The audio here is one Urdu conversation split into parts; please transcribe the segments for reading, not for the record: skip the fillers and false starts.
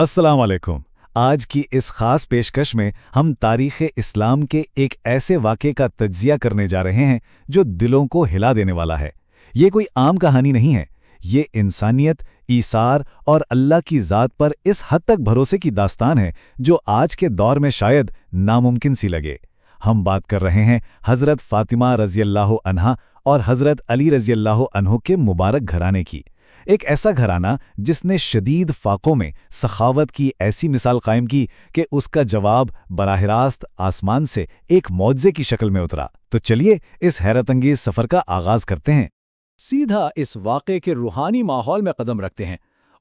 السلام علیکم۔ آج کی اس خاص پیشکش میں ہم تاریخ اسلام کے ایک ایسے واقعے کا تجزیہ کرنے جا رہے ہیں جو دلوں کو ہلا دینے والا ہے۔ یہ کوئی عام کہانی نہیں ہے، یہ انسانیت، ایثار اور اللہ کی ذات پر اس حد تک بھروسے کی داستان ہے جو آج کے دور میں شاید ناممکن سی لگے۔ ہم بات کر رہے ہیں حضرت فاطمہ رضی اللہ عنہا اور حضرت علی رضی اللہ عنہ کے مبارک گھرانے کی۔ ایک ایسا گھرانہ جس نے شدید فاقوں میں سخاوت کی ایسی مثال قائم کی کہ اس کا جواب براہ راست آسمان سے ایک معجزے کی شکل میں اترا۔ تو چلیے اس حیرت انگیز سفر کا آغاز کرتے ہیں۔ سیدھا اس واقعے کے روحانی ماحول میں قدم رکھتے ہیں۔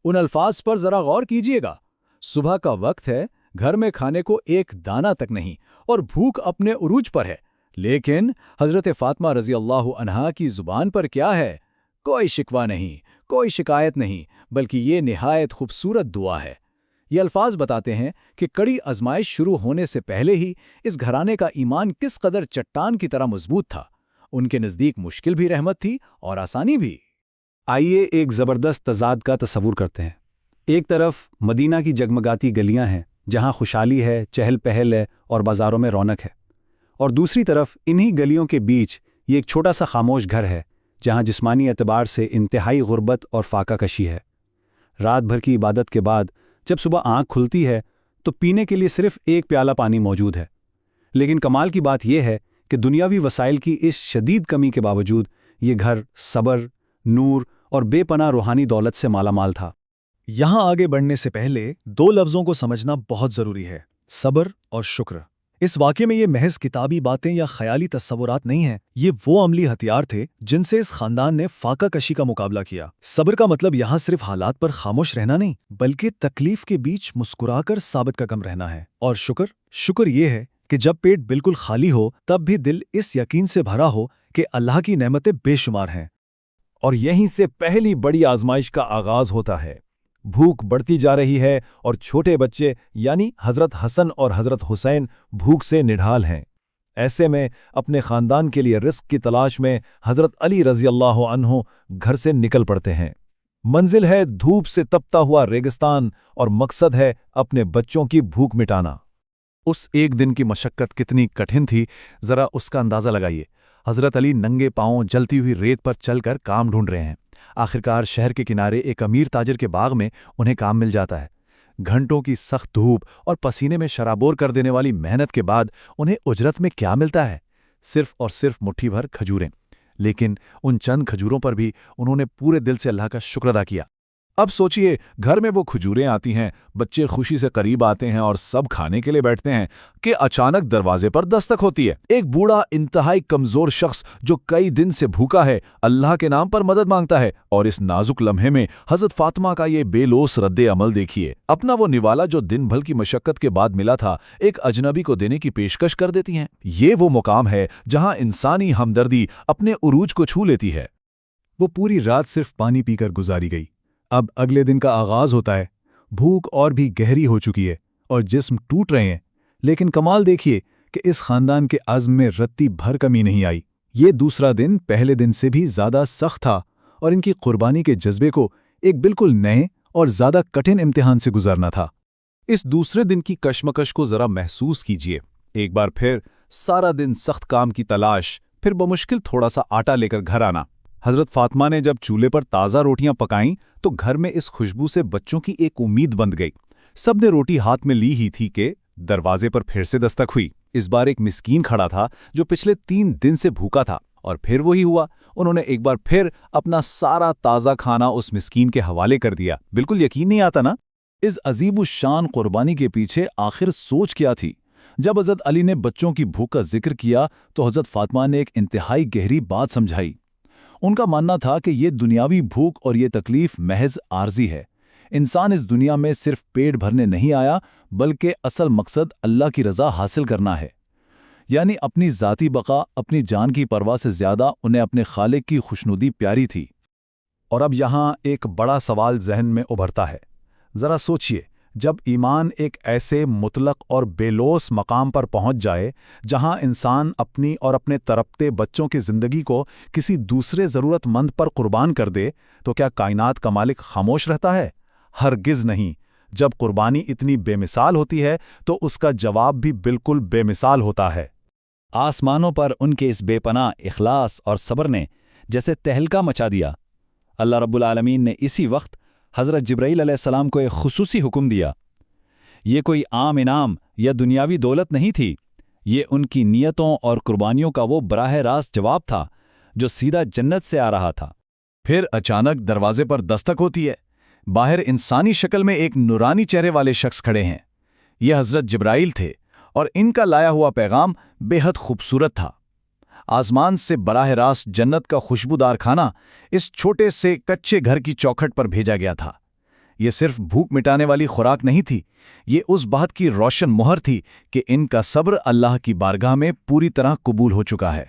ان الفاظ پر ذرا غور کیجیے گا۔ صبح کا وقت ہے، گھر میں کھانے کو ایک دانہ تک نہیں اور بھوک اپنے عروج پر ہے، لیکن حضرت فاطمہ رضی اللہ عنہا کی زبان پر کیا ہے؟ کوئی شکوہ نہیں، کوئی شکایت نہیں، بلکہ یہ نہایت خوبصورت دعا ہے۔ یہ الفاظ بتاتے ہیں کہ کڑی آزمائش شروع ہونے سے پہلے ہی اس گھرانے کا ایمان کس قدر چٹان کی طرح مضبوط تھا۔ ان کے نزدیک مشکل بھی رحمت تھی اور آسانی بھی۔ آئیے ایک زبردست تضاد کا تصور کرتے ہیں۔ ایک طرف مدینہ کی جگمگاتی گلیاں ہیں جہاں خوشحالی ہے، چہل پہل ہے اور بازاروں میں رونق ہے، اور دوسری طرف انہی گلیوں کے بیچ یہ ایک چھوٹا سا خاموش گھر ہے جہاں جسمانی اعتبار سے انتہائی غربت اور فاقہ کشی ہے۔ رات بھر کی عبادت کے بعد جب صبح آنکھ کھلتی ہے تو پینے کے لیے صرف ایک پیالہ پانی موجود ہے، لیکن کمال کی بات یہ ہے کہ دنیاوی وسائل کی اس شدید کمی کے باوجود یہ گھر صبر، نور اور بے پناہ روحانی دولت سے مالا مال تھا۔ یہاں آگے بڑھنے سے پہلے دو لفظوں کو سمجھنا بہت ضروری ہے: صبر اور شکر۔ اس واقعے میں یہ محض کتابی باتیں یا خیالی تصورات نہیں ہیں، یہ وہ عملی ہتھیار تھے جن سے اس خاندان نے فاقہ کشی کا مقابلہ کیا۔ صبر کا مطلب یہاں صرف حالات پر خاموش رہنا نہیں، بلکہ تکلیف کے بیچ مسکرا کر ثابت قدم رہنا ہے۔ اور شکر یہ ہے کہ جب پیٹ بالکل خالی ہو تب بھی دل اس یقین سے بھرا ہو کہ اللہ کی نعمتیں بے شمار ہیں۔ اور یہیں سے پہلی بڑی آزمائش کا آغاز ہوتا ہے۔ بھوک بڑھتی جا رہی ہے اور چھوٹے بچے یعنی حضرت حسن اور حضرت حسین بھوک سے نڈھال ہیں۔ ایسے میں اپنے خاندان کے لیے رزق کی تلاش میں حضرت علی رضی اللہ عنہ گھر سے نکل پڑتے ہیں۔ منزل ہے دھوپ سے تپتا ہوا ریگستان اور مقصد ہے اپنے بچوں کی بھوک مٹانا۔ اس ایک دن کی مشقت کتنی کٹھن تھی، ذرا اس کا اندازہ لگائیے۔ حضرت علی ننگے پاؤں جلتی ہوئی ریت پر چل کر کام ڈھونڈ رہے ہیں۔ آخرکار شہر کے کنارے ایک امیر تاجر کے باغ میں انہیں کام مل جاتا ہے۔ گھنٹوں کی سخت دھوپ اور پسینے میں شرابور کر دینے والی محنت کے بعد انہیں اجرت میں کیا ملتا ہے؟ صرف اور صرف مٹھی بھر کھجوریں۔ لیکن ان چند کھجوروں پر بھی انہوں نے پورے دل سے اللہ کا شکر ادا کیا۔ اب سوچئے، گھر میں وہ کھجوریں آتی ہیں، بچے خوشی سے قریب آتے ہیں اور سب کھانے کے لیے بیٹھتے ہیں کہ اچانک دروازے پر دستک ہوتی ہے۔ ایک بوڑھا انتہائی کمزور شخص جو کئی دن سے بھوکا ہے اللہ کے نام پر مدد مانگتا ہے، اور اس نازک لمحے میں حضرت فاطمہ کا یہ بے لوث رد عمل دیکھیے۔ اپنا وہ نوالا جو دن بھر کی مشقت کے بعد ملا تھا ایک اجنبی کو دینے کی پیشکش کر دیتی ہیں۔ یہ وہ مقام ہے جہاں انسانی ہمدردی اپنے عروج کو چھو لیتی ہے۔ وہ پوری رات صرف پانی پی کر گزاری گئی۔ اب اگلے دن کا آغاز ہوتا ہے۔ بھوک اور بھی گہری ہو چکی ہے اور جسم ٹوٹ رہے ہیں، لیکن کمال دیکھیے کہ اس خاندان کے عزم میں رتی بھر کمی نہیں آئی۔ یہ دوسرا دن پہلے دن سے بھی زیادہ سخت تھا اور ان کی قربانی کے جذبے کو ایک بالکل نئے اور زیادہ کٹھن امتحان سے گزارنا تھا۔ اس دوسرے دن کی کشمکش کو ذرا محسوس کیجیے۔ ایک بار پھر سارا دن سخت کام کی تلاش، پھر بمشکل تھوڑا سا آٹا لے کر گھر آنا۔ حضرت فاطمہ نے جب چولہے پر تازہ روٹیاں پکائیں تو گھر میں اس خوشبو سے بچوں کی ایک امید بند گئی۔ سب نے روٹی ہاتھ میں لی ہی تھی کہ دروازے پر پھر سے دستک ہوئی۔ اس بار ایک مسکین کھڑا تھا جو پچھلے 3 دن سے بھوکا تھا، اور پھر وہی ہوا۔ انہوں نے ایک بار پھر اپنا سارا تازہ کھانا اس مسکین کے حوالے کر دیا۔ بالکل یقین نہیں آتا نا؟ اس عظیم الشان قربانی کے پیچھے آخر سوچ کیا تھی؟ جب حضرت علی نے بچوں کی بھوک کا ذکر کیا تو حضرت فاطمہ نے ایک انتہائی گہری بات سمجھائی۔ ان کا ماننا تھا کہ یہ دنیاوی بھوک اور یہ تکلیف محض عارضی ہے۔ انسان اس دنیا میں صرف پیٹ بھرنے نہیں آیا، بلکہ اصل مقصد اللہ کی رضا حاصل کرنا ہے۔ یعنی اپنی ذاتی بقا، اپنی جان کی پرواہ سے زیادہ انہیں اپنے خالق کی خوشنودی پیاری تھی۔ اور اب یہاں ایک بڑا سوال ذہن میں ابھرتا ہے۔ ذرا سوچئے، جب ایمان ایک ایسے مطلق اور بے لوث مقام پر پہنچ جائے جہاں انسان اپنی اور اپنے تڑپتے بچوں کی زندگی کو کسی دوسرے ضرورت مند پر قربان کر دے، تو کیا کائنات کا مالک خاموش رہتا ہے؟ ہرگز نہیں۔ جب قربانی اتنی بے مثال ہوتی ہے تو اس کا جواب بھی بالکل بے مثال ہوتا ہے۔ آسمانوں پر ان کے اس بے پناہ اخلاص اور صبر نے جیسے تہلکہ مچا دیا۔ اللہ رب العالمین نے اسی وقت حضرت جبرائیل علیہ السلام کو ایک خصوصی حکم دیا۔ یہ کوئی عام انعام یا دنیاوی دولت نہیں تھی، یہ ان کی نیتوں اور قربانیوں کا وہ براہ راست جواب تھا جو سیدھا جنت سے آ رہا تھا۔ پھر اچانک دروازے پر دستک ہوتی ہے۔ باہر انسانی شکل میں ایک نورانی چہرے والے شخص کھڑے ہیں۔ یہ حضرت جبرائیل تھے اور ان کا لایا ہوا پیغام بے حد خوبصورت تھا۔ آسمان سے براہ راست جنت کا خوشبودار کھانا اس چھوٹے سے کچے گھر کی چوکھٹ پر بھیجا گیا تھا۔ یہ صرف بھوک مٹانے والی خوراک نہیں تھی، یہ اس بات کی روشن مہر تھی کہ ان کا صبر اللہ کی بارگاہ میں پوری طرح قبول ہو چکا ہے۔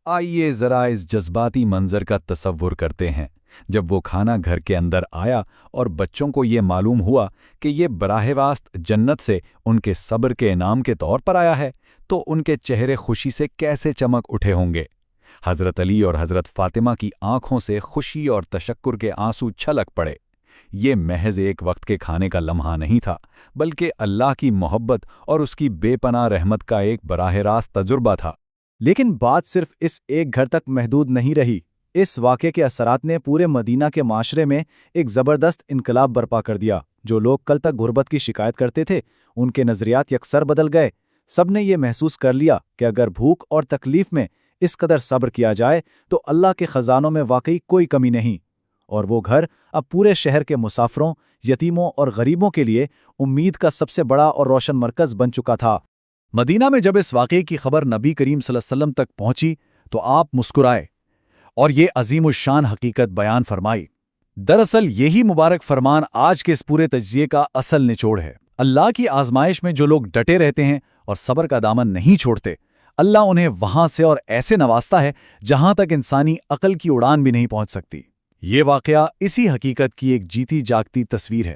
آئیے ذرا اس جذباتی منظر کا تصور کرتے ہیں۔ جب وہ کھانا گھر کے اندر آیا اور بچوں کو یہ معلوم ہوا کہ یہ براہ راست جنت سے ان کے صبر کے انعام کے طور پر آیا ہے، تو ان کے چہرے خوشی سے کیسے چمک اٹھے ہوں گے۔ حضرت علی اور حضرت فاطمہ کی آنکھوں سے خوشی اور تشکر کے آنسو چھلک پڑے۔ یہ محض ایک وقت کے کھانے کا لمحہ نہیں تھا، بلکہ اللہ کی محبت اور اس کی بے پناہ رحمت کا ایک براہ راست تجربہ تھا۔ لیکن بات صرف اس ایک گھر تک محدود نہیں رہی۔ اس واقعے کے اثرات نے پورے مدینہ کے معاشرے میں ایک زبردست انقلاب برپا کر دیا۔ جو لوگ کل تک غربت کی شکایت کرتے تھے، ان کے نظریات یکسر بدل گئے۔ سب نے یہ محسوس کر لیا کہ اگر بھوک اور تکلیف میں اس قدر صبر کیا جائے تو اللہ کے خزانوں میں واقعی کوئی کمی نہیں۔ اور وہ گھر اب پورے شہر کے مسافروں، یتیموں اور غریبوں کے لیے امید کا سب سے بڑا اور روشن مرکز بن چکا تھا۔ مدینہ میں جب اس واقعے کی خبر نبی کریم صلی اللہ علیہ وسلم تک پہنچی تو آپ مسکرائے اور یہ عظیم الشان حقیقت بیان فرمائی۔ دراصل یہی مبارک فرمان آج کے اس پورے تجزیے کا اصل نچوڑ ہے۔ اللہ کی آزمائش میں جو لوگ ڈٹے رہتے ہیں اور صبر کا دامن نہیں چھوڑتے، اللہ انہیں وہاں سے اور ایسے نوازتا ہے جہاں تک انسانی عقل کی اڑان بھی نہیں پہنچ سکتی۔ یہ واقعہ اسی حقیقت کی ایک جیتی جاگتی تصویر ہے۔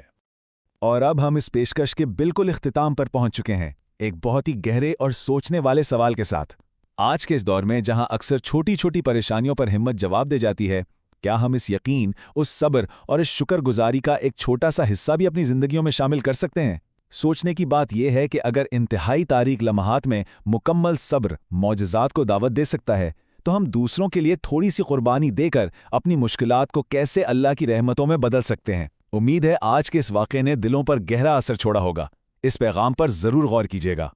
اور اب ہم اس پیشکش کے بالکل اختتام پر پہنچ چکے ہیں، ایک بہت ہی گہرے اور سوچنے والے سوال کے ساتھ۔ آج کے اس دور میں جہاں اکثر چھوٹی چھوٹی پریشانیوں پر ہمت جواب دے جاتی ہے، کیا ہم اس یقین، اس صبر اور اس شکر گزاری کا ایک چھوٹا سا حصہ بھی اپنی زندگیوں میں شامل کر سکتے ہیں؟ سوچنے کی بات یہ ہے کہ اگر انتہائی تاریک لمحات میں مکمل صبر معجزات کو دعوت دے سکتا ہے، تو ہم دوسروں کے لیے تھوڑی سی قربانی دے کر اپنی مشکلات کو کیسے اللہ کی رحمتوں میں بدل سکتے ہیں۔ امید ہے آج کے اس واقعے نے دلوں پر گہرا اثر چھوڑا ہوگا۔ اس پیغام پر ضرور غور کیجیے گا۔